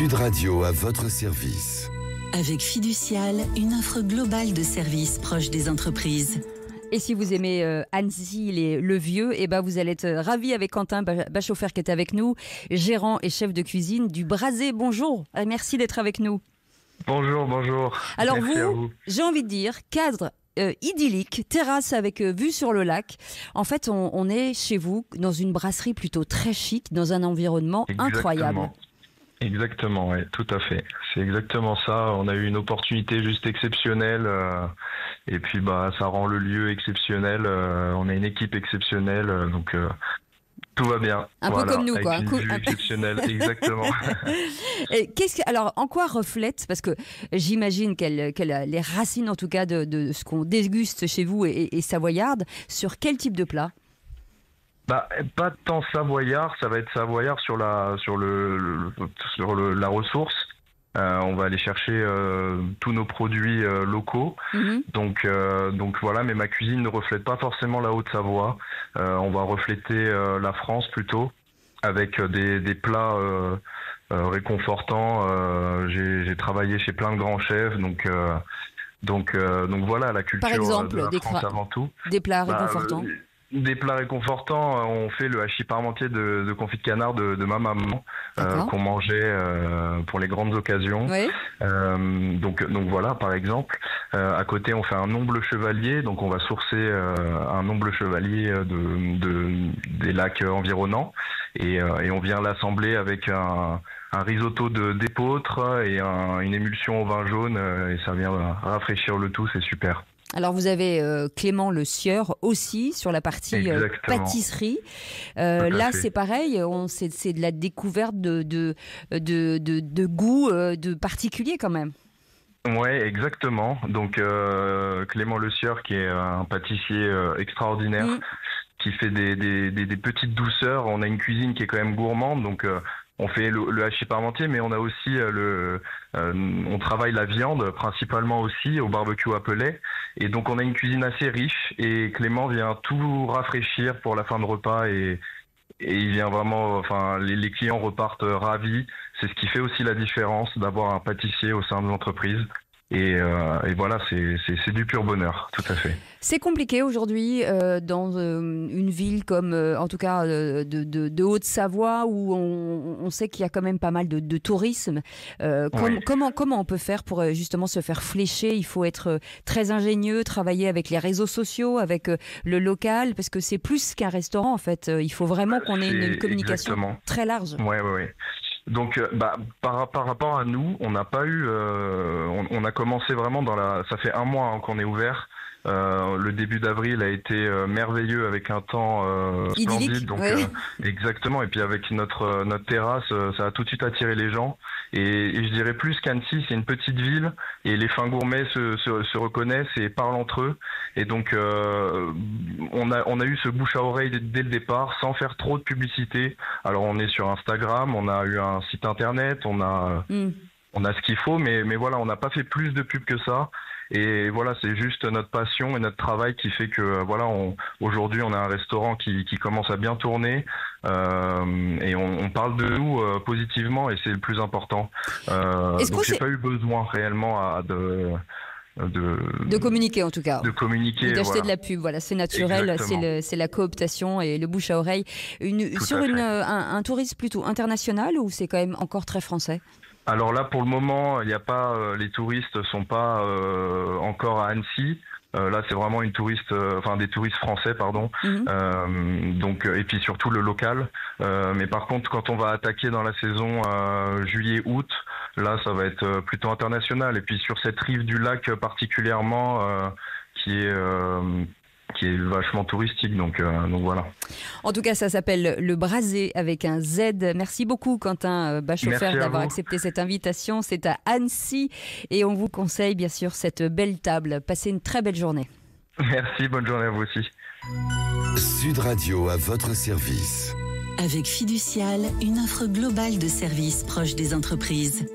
Sud Radio à votre service. Avec Fiducial, une offre globale de services proche des entreprises. Et si vous aimez Annecy, le vieux, vous allez être ravis avec Quentin Bachofer qui est avec nous, gérant et chef de cuisine du Brasé. Bonjour, merci d'être avec nous. Bonjour. Alors merci vous, j'ai envie de dire, cadre idyllique, terrasse avec vue sur le lac. En fait, on est chez vous dans une brasserie plutôt très chic, dans un environnement incroyable. Exactement, oui, tout à fait. C'est exactement ça. On a eu une opportunité juste exceptionnelle et puis ça rend le lieu exceptionnel. On a une équipe exceptionnelle, donc tout va bien. Un peu comme nous, quoi. Une vue exceptionnelle, exactement. Et alors, en quoi reflète, parce que j'imagine qu'elle a les racines, en tout cas, de ce qu'on déguste chez vous et savoyarde, sur quel type de plat ? Pas tant savoyard, ça va être savoyard sur la ressource. On va aller chercher tous nos produits locaux. Donc voilà, mais ma cuisine ne reflète pas forcément la Haute-Savoie. On va refléter la France plutôt, avec des plats réconfortants. J'ai travaillé chez plein de grands chefs, donc voilà, la culture. Par exemple, de la France avant tout. Des plats réconfortants. Des plats réconfortants, on fait le hachis parmentier de confit de canard de ma maman, qu'on mangeait pour les grandes occasions. Oui. Donc voilà, par exemple. À côté, on fait un nomble chevalier, donc on va sourcer un nomble chevalier des lacs environnants et on vient l'assembler avec un risotto d'épeautre et une émulsion au vin jaune et ça vient rafraîchir le tout, c'est super. Alors vous avez Clément Le Sieur aussi sur la partie pâtisserie. Là c'est pareil, c'est de la découverte de goûts de particuliers quand même. Ouais, exactement. Donc Clément Le Sieur qui est un pâtissier extraordinaire, qui fait des petites douceurs. On a une cuisine qui est quand même gourmande, donc on fait le hachis parmentier, mais on a aussi on travaille la viande principalement aussi au barbecue à Pelay. Et donc on a une cuisine assez riche et Clément vient tout rafraîchir pour la fin de repas et il vient vraiment, les clients repartent ravis. C'est ce qui fait aussi la différence d'avoir un pâtissier au sein de l'entreprise. Et voilà, c'est du pur bonheur, tout à fait. C'est compliqué aujourd'hui dans une ville comme, en tout cas, de Haute-Savoie, où on sait qu'il y a quand même pas mal de tourisme. Comment on peut faire pour justement se faire flécher ? Il faut être très ingénieux, travailler avec les réseaux sociaux, avec le local, parce que c'est plus qu'un restaurant en fait. Il faut vraiment qu'on ait une communication très large. Oui. Donc, par rapport à nous, on n'a pas eu. On a commencé vraiment ça fait 1 mois qu'on est ouvert. Le début d'avril a été merveilleux avec un temps splendide. Donc, exactement. Et puis avec notre terrasse, ça a tout de suite attiré les gens. Et je dirais plus qu'Annecy, c'est une petite ville et les fins gourmets se reconnaissent et parlent entre eux. Et donc, on a eu ce bouche à oreille dès le départ, sans faire trop de publicité. Alors, on est sur Instagram, on a eu un site internet, on a ce qu'il faut, mais voilà, on n'a pas fait plus de pub que ça. Et voilà, c'est juste notre passion et notre travail qui fait que voilà, aujourd'hui on a un restaurant qui commence à bien tourner et on parle de nous positivement et c'est le plus important. Donc j'ai pas eu besoin réellement de communiquer en tout cas. De communiquer. Ou d'acheter de la pub, voilà, c'est naturel, c'est la cooptation et le bouche à oreille. Sur un tourisme plutôt international ou c'est quand même encore très français ? Alors là, pour le moment, il n'y a pas, les touristes sont pas encore à Annecy. Là, c'est vraiment des touristes français, pardon. Donc, et puis surtout le local. Mais par contre, quand on va attaquer dans la saison juillet-août, là, ça va être plutôt international. Et puis sur cette rive du lac particulièrement, qui est vachement touristique, donc voilà. En tout cas, ça s'appelle le Brasé avec un Z. Merci beaucoup Quentin Bachofer d'avoir accepté cette invitation. C'est à Annecy et on vous conseille bien sûr cette belle table. Passez une très belle journée. Merci, bonne journée à vous aussi. Sud Radio à votre service. Avec Fiducial, une offre globale de services proche des entreprises.